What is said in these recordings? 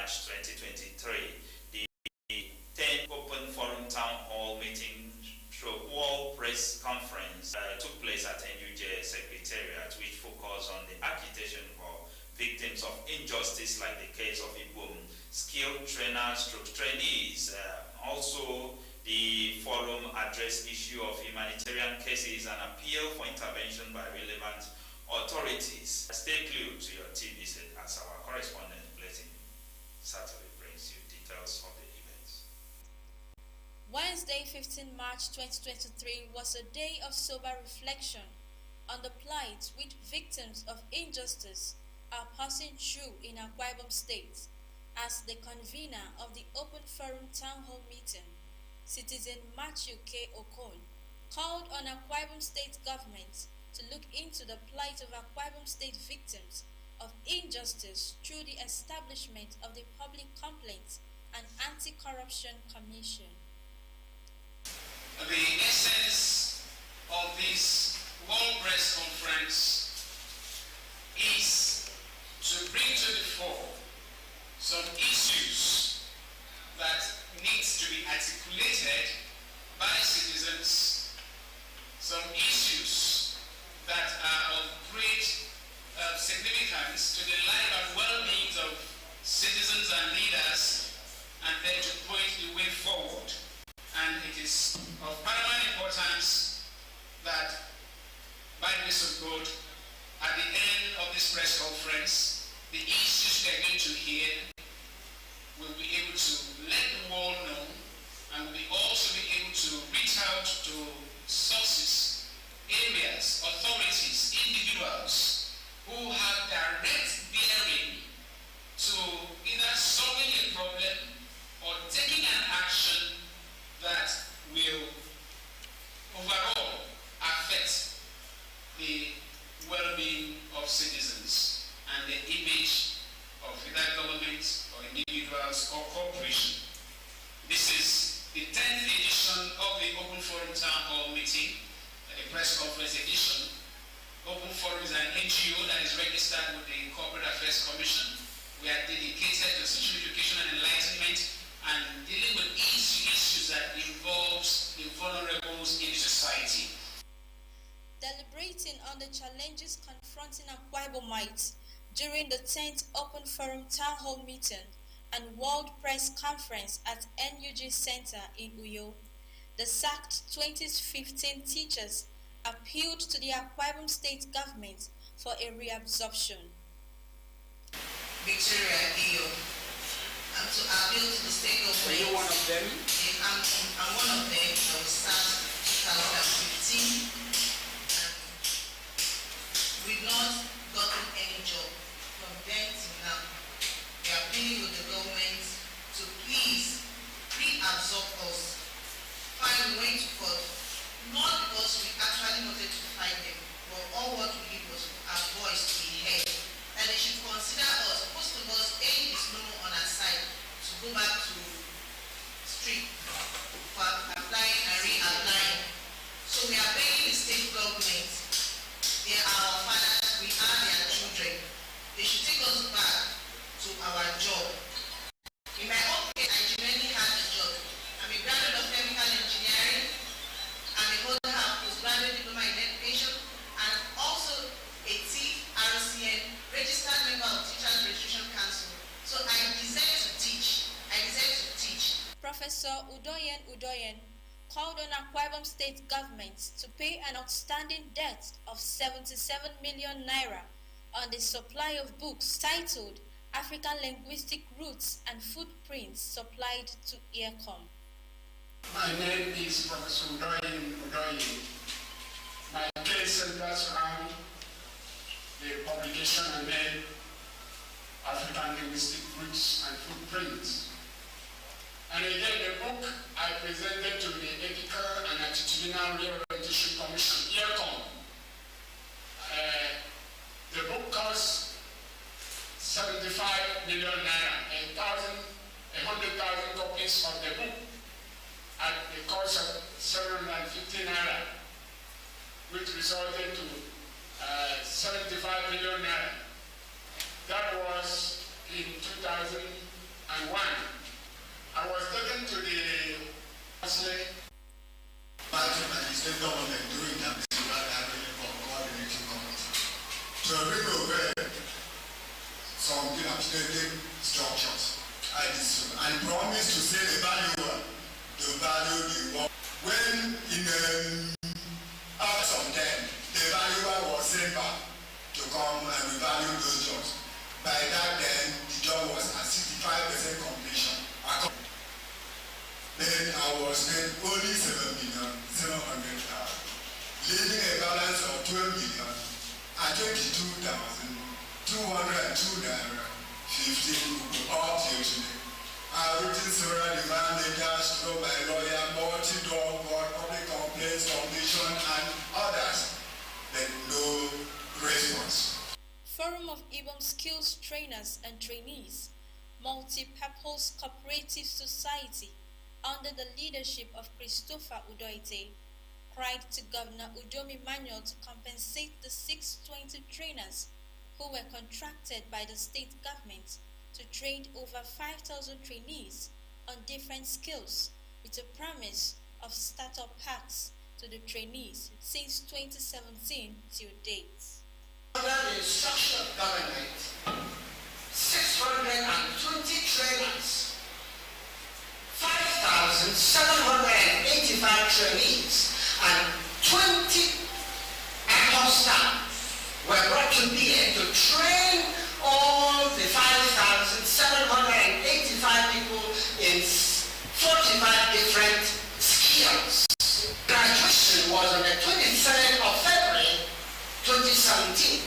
March 2023. The 10th Open Forum Town Hall meeting World Press Conference took place at NUJ Secretariat, which focused on the agitation for victims of injustice like the case of Ibom, skilled trainers, trainees. Also, the forum addressed issue of humanitarian cases and appeal for intervention by relevant authorities. Stay glued to your TV set as our correspondent Blessing Saturday brings you details of the events. Wednesday, 15 March 2023 was a day of sober reflection on the plight which victims of injustice are passing through in Akwa Ibom State. As the convener of the Open Forum Town Hall meeting, Citizen Matthew K. Okon called on Akwa Ibom State government to look into the plight of Akwa Ibom State victims of injustice through the establishment of the Public Complaints and Anti-Corruption Commission. The essence of this World Press Conference is to bring to the fore some issues that needs to be articulated by citizens, some issues that are of great significance to the life and well-being of citizens and leaders, and then to point the way forward. And it is of paramount importance that, by the grace of God, at the end of this press conference, the issues we are going to hear will be able to let the world know, and will also be able to reach out to sources, areas, authorities, individuals who have direct bearing to either solving a problem or taking an action that will overall affect the well-being of citizens and the image of either government or individuals or corporation. This is the 10th edition of the Open Forum Town Hall meeting, the press conference edition. Open Forum is an NGO that is registered with the Corporate Affairs Commission. We are dedicated to social education and enlightenment and dealing with issues that involves the vulnerables in society. Deliberating on the challenges confronting Akwa Ibomites during the 10th Open Forum Town Hall meeting and World Press Conference at NUG Center in Uyo, the sacked 2015 teachers appealed to the Akwa Ibom State government for a reabsorption. Victoria Iyo, I'm to appeal to the state government. Are you one of them? I'm one of them. I was sacked 2015 and we've not gotten any job from then till now. We are appealing with the government to please reabsorb us, find a way to court, not because we actually wanted to fight them, but all what we did was for our voice to be heard. And they should consider us, most of us, age is no more on our side, to go back to street for applying and reapplying. So we are begging the state government, they are our fathers, we are their children. They should take us back to our job. In my own case, I genuinely had a job. I'm a graduate of chemical engineering. I'm a holder of postgraduate diploma in education and also a TRCN, registered member of Teachers Registration Council. So I deserve to teach. Professor Udoyen called on Akwa Ibom State government to pay an outstanding debt of 77 million naira on the supply of books titled African Linguistic Roots and Footprints supplied to EARCOM. My name is Professor Udoyen. My case centers around the publication I made, African Linguistic Roots and Footprints. And again, the book I presented to the Ethical and Attitudinal Reorientation Commission, EARCOM. The book costs 75 million naira, 100,000 copies of the book at the cost of 750 naira, which resulted to 75 million naira. That was in 2015. and one. I was taken to the state government doing that coordinating committee to renovate some dilapidated structures. I promised to say the value the work. When after some time, the valuer was sent back to come and revalue those jobs. By that then, the job was at 65% completion. Then I was paid only 7,700,000, leaving a balance of 12,022,202 naira 15 up till today. I've written several demand letters through my lawyer, multi-door board, public complaints commission, and others, but no response. Forum of Ibom Skills Trainers and Trainees, Multi-Purpose Cooperative Society, under the leadership of Christopher Udoite, cried to Governor Udomi Manuel to compensate the 620 trainers who were contracted by the state government to train over 5,000 trainees on different skills, with a promise of startup packs to the trainees since 2017 till date. Under the instruction of government, 620 trainers, 5,785 trainees, and 20 ad-hoc staff were brought to bear to train all the 5,785 people in 45 different skills. Graduation was on the 23rd of February 2017,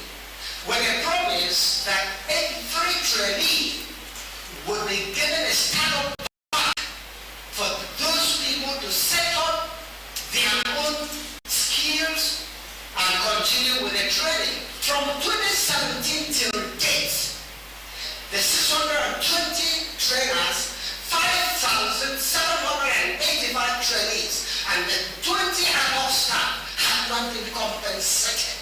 with a promise that every trainee would be given a startup pack for those people to set up their own skills and continue with the training. From 2017 till date, the 620 trainers, 5,785 trainees, and the 20 ad-hoc staff have not been compensated.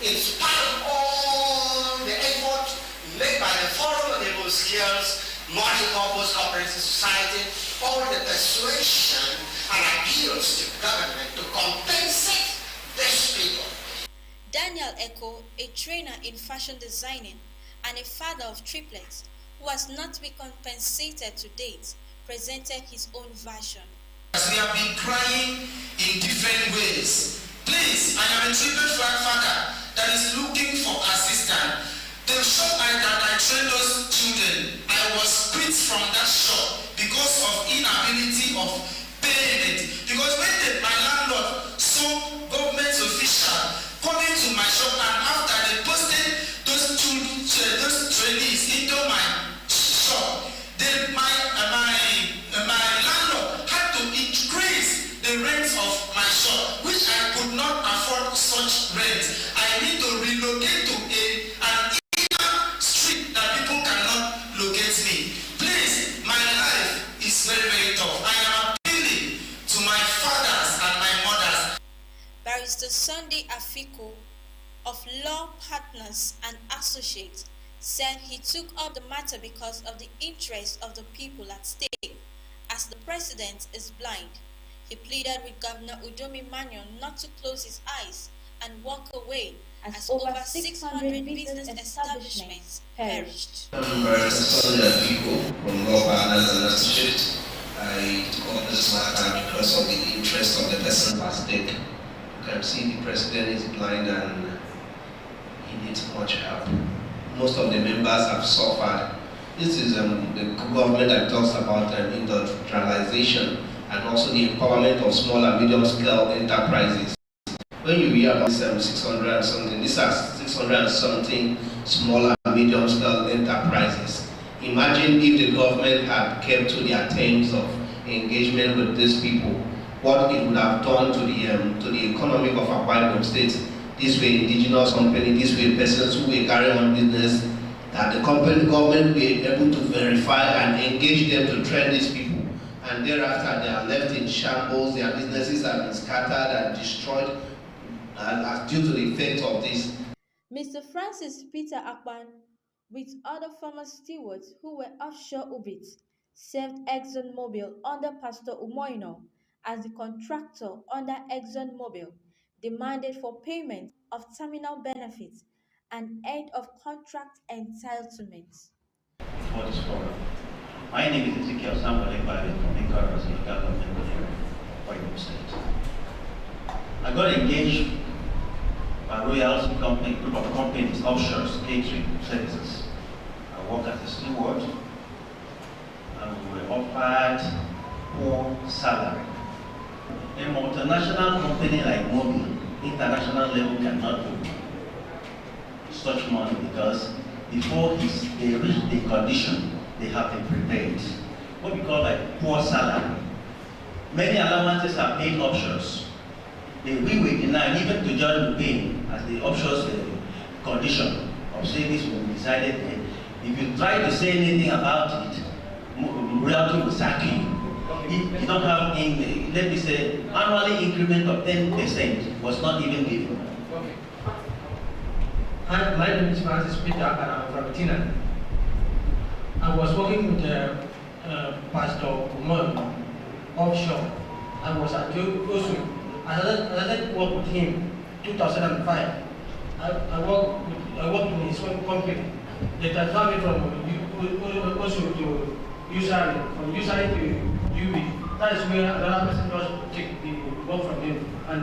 In spite of all the effort made by the Forum of Able Skills, Multi-Purpose Cooperative Society, all the persuasion and appeals to government to compensate these people. Daniel Echo, a trainer in fashion designing and a father of triplets who has not been compensated to date, presented his own version. As we have been crying in different ways, please, I am a triple flag father that is looking for assistance. The shop that I trained those children, I was quit from that shop because of inability of payment. Because when my landlord saw government official coming to my shop, and after they posted those trainees into my shop, then my landlord had to increase the rent of my shop, which I could not afford such rent. I need to relocate to an inner street that people cannot locate me. Please, my life is very, very tough. I am appealing to my fathers and my mothers. Barrister Sunday Afiko of Law Partners and Associates said he took up the matter because of the interest of the people at stake, as the president is blind. He pleaded with Governor Udomi Manuel not to close his eyes and walk away as over 600 business establishments perished. I'm Barrister Sunday Afiko from Law Partners and Associates. I took up this matter because of the interest of the person at stake. You can see the president is blind and he needs much help. Most of the members have suffered. This is the government that talks about industrialization and also the empowerment of small and medium scale enterprises. When you hear about 600 and something, these are 600 and something small and medium scale enterprises. Imagine if the government had kept to their terms of engagement with these people, what it would have done to the economy of our Ibom State. This way, indigenous company, this way, persons who will carry on business, that the government will be able to verify and engage them to train these people. And thereafter, they are left in shambles, their businesses have been scattered and destroyed due to the effect of this. Mr. Francis Peter Akpan, with other former stewards who were offshore orbits, served ExxonMobil under Pastor Umoino as the contractor under ExxonMobil, demanded for payment of terminal benefits and end of contract entitlements. For this program. My name is Ezekiel Samuel Ekbale from Ikaros local government area of Oyo State. I got engaged by Royal's company, group of companies, offshore catering services. I work as a steward and we were offered poor salary. A multinational company like Mobil, international level cannot do such money because before they reach the condition, they have been prepared. What we call like poor salary. Many allowances are paid offshores. We will deny even to join the pain as the offshore's condition of savings will be decided there. If you try to say anything about it, reality will sack you. You don't have, let me say, annually increment of 10% was not even given. Okay. Hi, my name is Francis Peter and I'm from Tina. I was working with Pastor Umar offshore. I was at Osu. I started work with him 2005. I worked in his own company. They transferred me from Osu to Usari, from Usari to UB. That is where another person just take the work from him and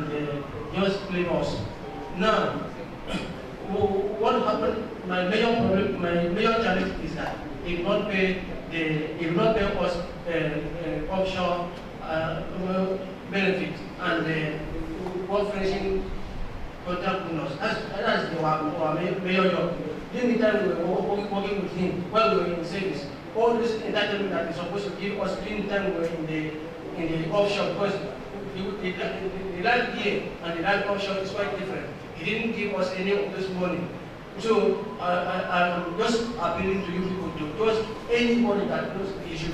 just leave us. Now, what happened? My major challenge is that it will not pay us offshore benefits and work finishing contract bonus. That's our major job. During the time we were working with him while we were in service, all this entitlement that he's supposed to give us during the time we were in the offshore, because the life here and the life offshore is quite different. He didn't give us any of this money. So I'm just appealing to you people to just anybody that knows he should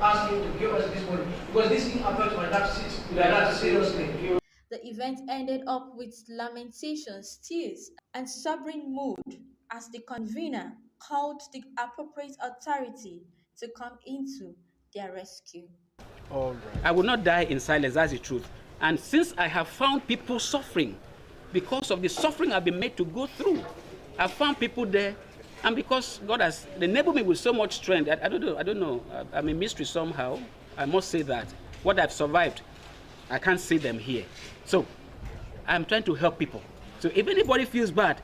ask him to give us this money, because this thing affects my life seriously. The event ended up with lamentations, tears, and sobering mood as the convener called the appropriate authority to come into their rescue. All right. I will not die in silence, that's the truth. And since I have found people suffering because of the suffering I've been made to go through, I found people there, and because God has enabled me with so much strength, I don't know, I'm a mystery somehow. I must say that. What I've survived, I can't see them here. So, I'm trying to help people. So if anybody feels bad,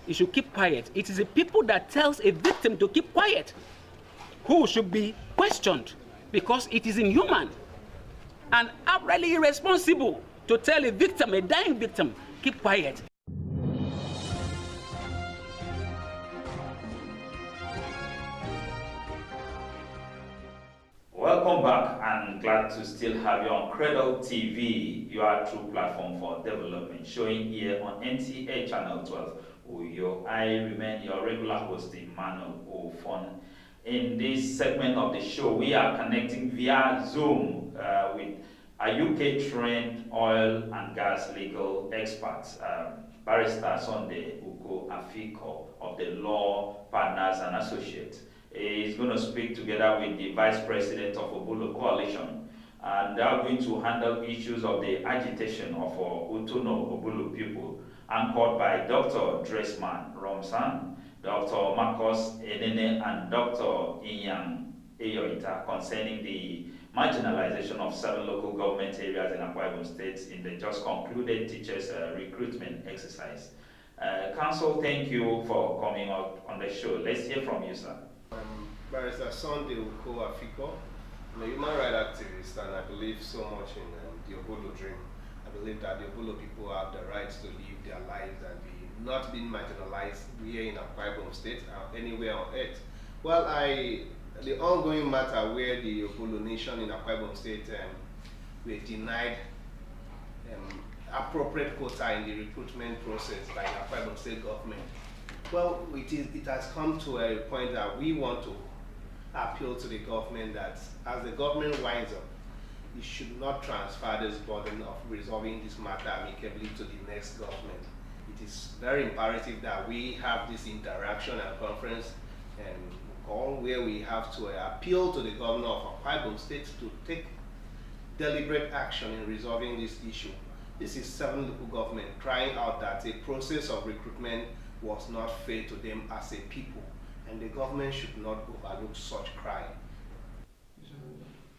you should keep quiet. It is the people that tells a victim to keep quiet who should be questioned, because it is inhuman and outrightly irresponsible to tell a victim, a dying victim, keep quiet. Welcome back, and glad to still have you on Cradle TV, your true platform for development, showing here on NTA Channel 12. I remain your regular host, Emmanuel Ofon. In this segment of the show, we are connecting via Zoom with a UK-trained oil and gas legal expert, Barrister Sunday Uko Afiko of the Law Partners and Associates. He's going to speak together with the Vice President of Obulo Coalition, and they are going to handle issues of the agitation of Utono Obulo people, anchored by Dr. Dressman Romsan, Dr. Marcos Enene, and Dr. Inyang Eyoita, concerning the marginalization of 7 local government areas in Akwa Ibom State in the just concluded teachers' recruitment exercise. Council, thank you for coming out on the show. Let's hear from you, sir. Barrister Sunday Uko Afiko. I'm a human rights activist, and I believe so much in the Obulo dream. I believe that the Obulo people have the rights to live their lives and be not being marginalized here in Akwa Ibom State or anywhere on earth. Well, the ongoing matter where the Obulo nation in Akwa Ibom State were denied appropriate quota in the recruitment process by the Akwa Ibom State government. Well, it has come to a point that we want to appeal to the government that as the government winds up, it should not transfer this burden of resolving this matter amicably to the next government. It is very imperative that we have this interaction and conference call where we have to appeal to the governor of Akwa Ibom State to take deliberate action in resolving this issue. This is 7 local government crying out that a process of recruitment was not fair to them as a people, and the government should not overlook such cry.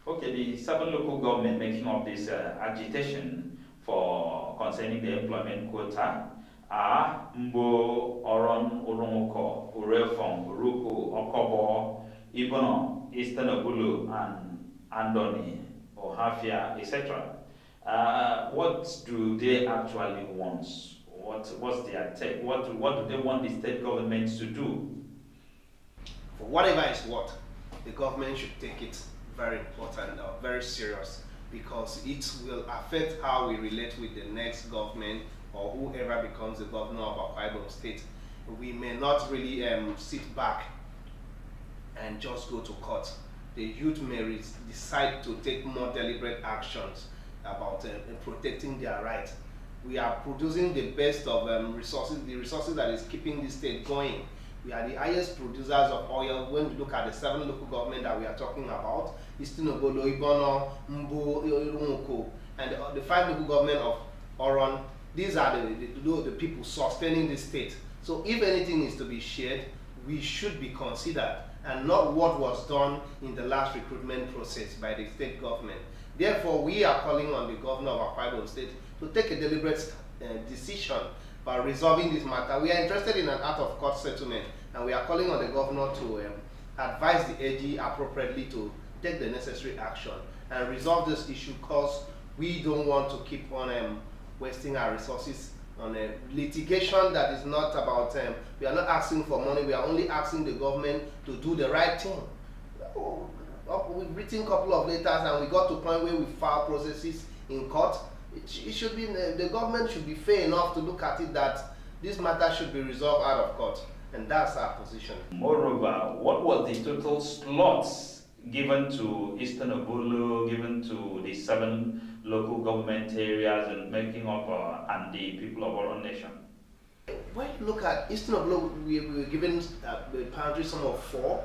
Okay, the 7 local government making up this agitation for concerning the employment quota are Mbo, Oron, Oromoko, Urefong, Uruku, Okobo, Ibono, Eastern Obulu, and Andoni, Ohafia, etc. What do they actually want? What's their take? What do they want the state governments to do? For whatever is what, the government should take it very important, very serious, because it will affect how we relate with the next government or whoever becomes the governor of Akwa Ibom State. We may not really sit back and just go to court. The youth may decide to take more deliberate actions about protecting their rights. We are producing the best of resources, the resources that is keeping the state going. We are the highest producers of oil. When we look at the 7 local government that we are talking about, Eastern Obolo, Ibono, Mbo, Irumoko, and the 5 local government of Oron. These are the people sustaining the state. So if anything is to be shared, we should be considered, and not what was done in the last recruitment process by the state government. Therefore, we are calling on the governor of Akwa Ibom State to take a deliberate decision by resolving this matter. We are interested in an out-of-court settlement, and we are calling on the governor to advise the AG appropriately to take the necessary action and resolve this issue, because we don't want to keep on wasting our resources on a litigation that is not about, we are not asking for money, we are only asking the government to do the right thing. We've written a couple of letters and we got to a point where we file processes in court. It should be, the government should be fair enough to look at it that this matter should be resolved out of court, and that's our position. Moreover, what was the total slots given to Eastern Obulu, given to the 7 local government areas and making up and the people of our nation? When you look at Eastern Obulu, we were given the boundary sum of 4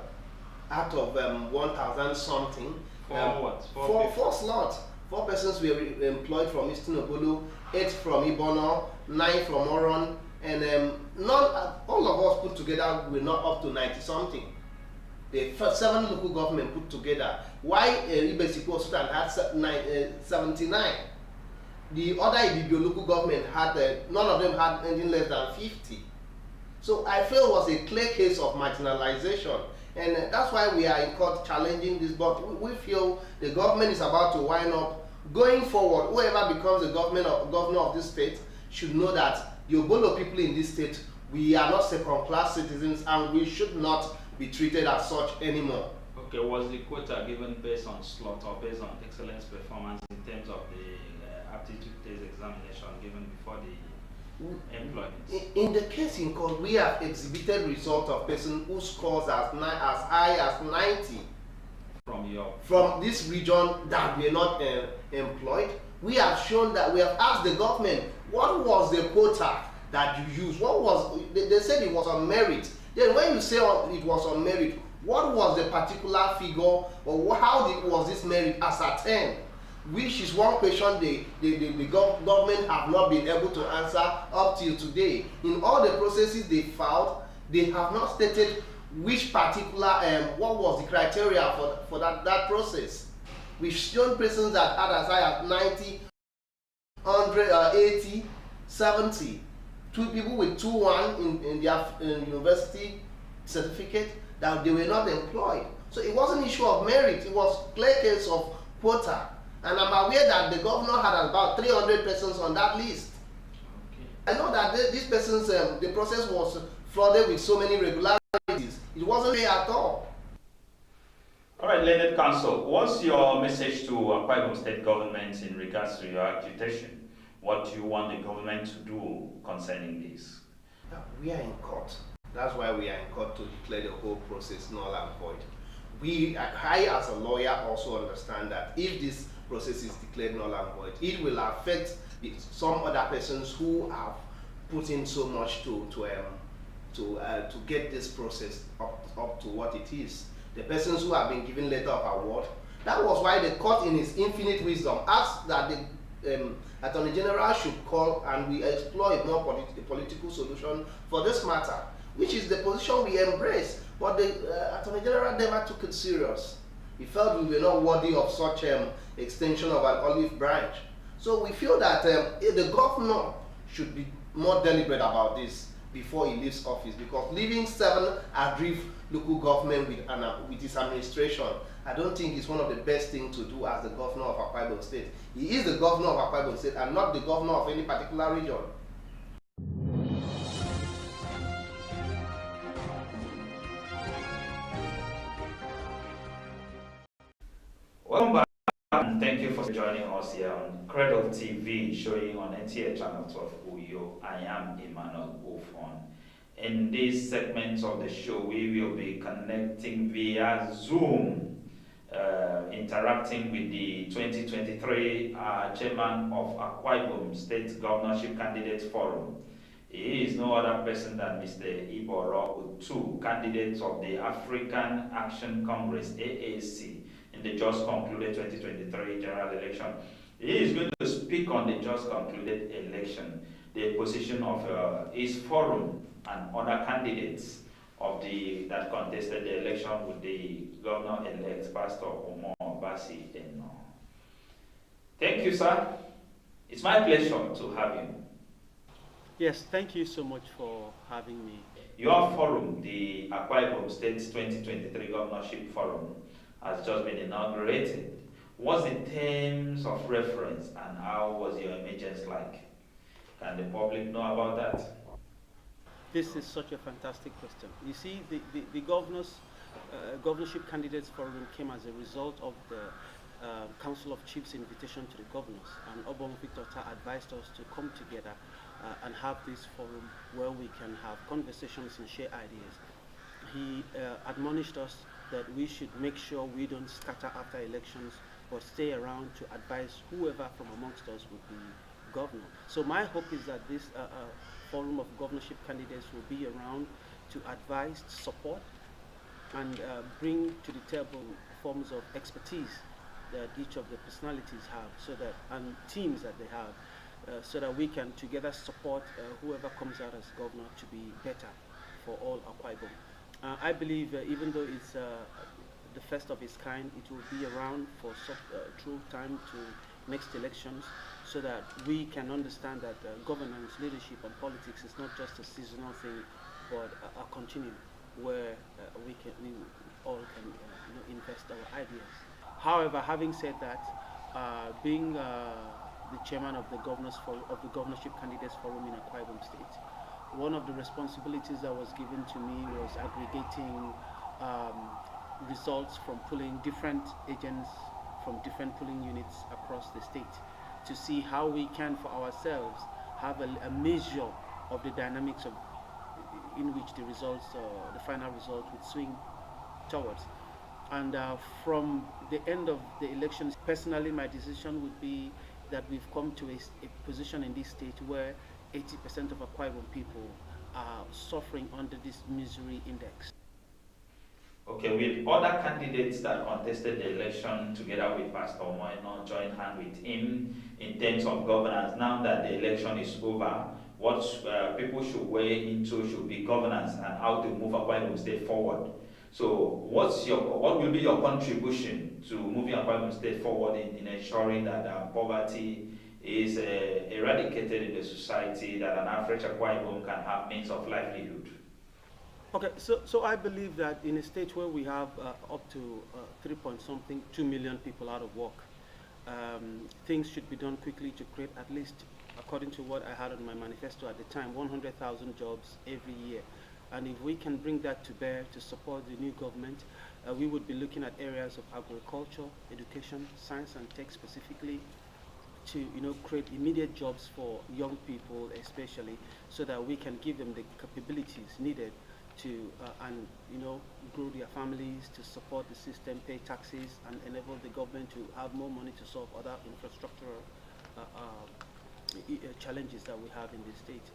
out of 1,000 something. Four slots. 4 persons were employed from Eastern Obulu, 8 from Ibono, 9 from Oron, and all of us put together were not up to 90 something. The first 7 local government put together. Why Ibesipo Sudan had 79? The other Ibibio local government had, none of them had anything less than 50. So I feel it was a clear case of marginalization. And that's why we are in court challenging this, but we feel the government is about to wind up. Going forward, whoever becomes the governor of this state should know that the Obolo people in this state, we are not second-class citizens, and we should not be treated as such anymore. Okay, was the quota given based on slot or based on excellence performance in terms of the aptitude test examination given before the employment? In the case in court, we have exhibited results of person who scores as high as 90 from this region that we are not employed. We have shown that we have asked the government, what was the quota that you used? What was, they said it was on merit. Then when you say it was on merit, what was the particular figure, or how was this merit ascertained? Which is one question the government have not been able to answer up till today. In all the processes they filed, they have not stated which particular, what was the criteria for that process. We've shown persons that had as high as 90, 100, 80, 70. 2 people with 2-1 in their university certificate, that they were not employed. So it wasn't an issue of merit, it was a clear case of quota. And I'm aware that the governor had about 300 persons on that list. Okay. I know that these persons, the process was flooded with so many irregularities. It wasn't fair at all. All right, Learned Counsel, what's your message to Akwa Ibom State government in regards to your agitation? What do you want the government to do concerning this? We are in court. That's why we are in court, to declare the whole process null and void. I as a lawyer also understand that if this process is declared null and void, it will affect some other persons who have put in so much to to get this process up to what it is. The persons who have been given letter of award, that was why the court in its infinite wisdom asked that the Attorney General should call and we explore a more political solution for this matter, which is the position we embrace. But the Attorney General never took it serious. He felt we were not worthy of such extension of an olive branch. So we feel that the governor should be more deliberate about this before he leaves office, because leaving 7 aggrieved local government with his administration, I don't think is one of the best things to do as the governor of Akwa Ibom State. He is the governor of Akwa Ibom State and not the governor of any particular region. Welcome back, and thank you for joining us here on Cradle TV, showing on NTA Channel 12 Uyo. I am Emmanuel Ofon. In this segment of the show, we will be connecting via Zoom, interacting with the 2023 chairman of Akwa Ibom State Governorship Candidates Forum. He is no other person than Mr. Iboro Utu, candidate of the African Action Congress, AAC, in the just concluded 2023 general election. He is going to speak on the just concluded election, the position of his forum and other candidates of that contested the election with the governor-elect, Pastor Omar Basi. Thank you, sir. It's my pleasure to have you. Yes, thank you so much for having me. Your forum, the Akwa Ibom State 2023 Governorship Forum, has just been inaugurated. What's the terms of reference and how was your emergence like? Can the public know about that? This is such a fantastic question. You see, the governorship candidates forum came as a result of the Council of Chiefs invitation to the governors, and Obon Victor advised us to come together and have this forum where we can have conversations and share ideas. He admonished us that we should make sure we don't scatter after elections, but stay around to advise whoever from amongst us would be governor. So my hope is that this forum of governorship candidates will be around to advise, support, and bring to the table forms of expertise that each of the personalities have, so that and teams that they have, so that we can together support whoever comes out as governor to be better for all Akwa Ibom. I believe even though it's the first of its kind, it will be around for through time to next elections, so that we can understand that governance, leadership, and politics is not just a seasonal thing, but a continuum where we all can invest our ideas. However, having said that, being the chairman of the governorship candidates forum in Akwa Ibom State, one of the responsibilities that was given to me was aggregating results from polling different agents from different polling units across the state, to see how we can for ourselves have a measure of the dynamics in which the results, the final result would swing towards. And from the end of the elections, personally my decision would be that we've come to a position in this state where 80% of Akwa Ibom people are suffering under this misery index. Okay, with other candidates that contested the election together with Pastor Moeno, joined hand with him in terms of governance. Now that the election is over, what people should weigh into should be governance and how to move Akwa Ibom State forward. So what will be your contribution to moving Akwa Ibom State forward in ensuring that poverty is eradicated in the society, that an average Akwa Ibom can have means of livelihood? Okay, so I believe that in a state where we have up to 2 million people out of work, things should be done quickly to create at least, according to what I had on my manifesto at the time, 100,000 jobs every year. And if we can bring that to bear to support the new government, we would be looking at areas of agriculture, education, science and tech specifically, to create immediate jobs for young people especially, so that we can give them the capabilities needed to grow their families, to support the system, pay taxes, and enable the government to have more money to solve other infrastructural challenges that we have in the state.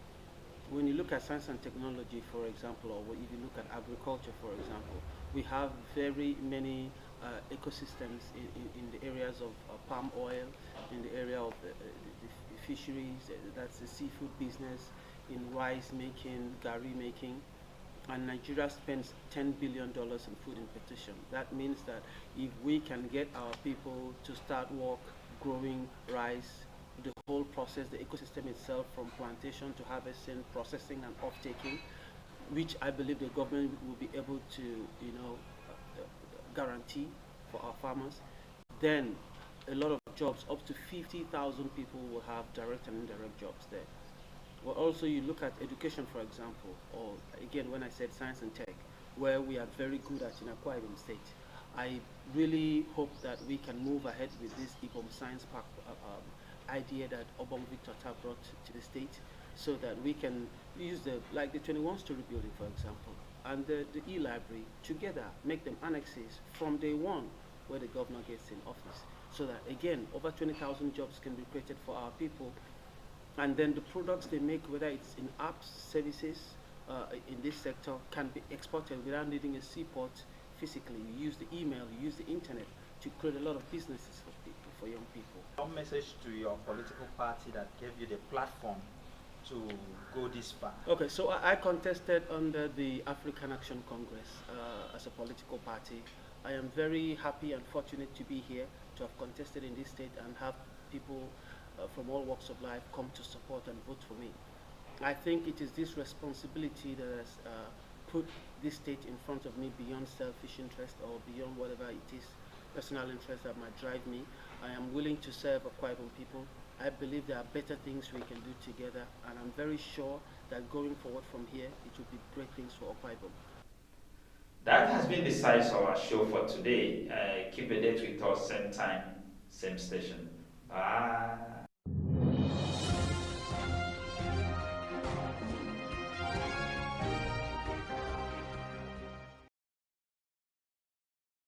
when you look at science and technology, for example, or if you look at agriculture, for example, we have very many ecosystems in the areas of palm oil, in the area of the fisheries, that's the seafood business, in rice making, gari making, and Nigeria spends $10 billion in food importation. That means that if we can get our people to start work growing rice, the whole process, the ecosystem itself, from plantation to harvesting, processing, and off-taking, which I believe the government will be able to, guarantee for our farmers, then a lot of jobs, up to 50,000 people will have direct and indirect jobs there. Well, also you look at education, for example, or again, when I said science and tech, where we are very good at in Akwa Ibom State. I really hope that we can move ahead with this Ibom Science Park idea that Obong Victor Tab brought to the state, so that we can use the 21-story building, for example, and the e-library together, make them annexes from day one where the governor gets in office, so that again, over 20,000 jobs can be created for our people. And then the products they make, whether it's in apps, services, in this sector, can be exported without needing a seaport physically. You use the email, you use the internet to create a lot of businesses for people, for young people. Your message to your political party that gave you the platform to go this far? Okay, so I contested under the African Action Congress as a political party. I am very happy and fortunate to be here, to have contested in this state and have people from all walks of life come to support and vote for me. I think it is this responsibility that has put this state in front of me beyond selfish interest or beyond whatever it is, personal interest that might drive me. I am willing to serve Akwa Ibom people. I believe there are better things we can do together, and I'm very sure that going forward from here, it will be great things for Akwa Ibom. That has been the size of our show for today. Keep a date with us, same time, same station. Bye.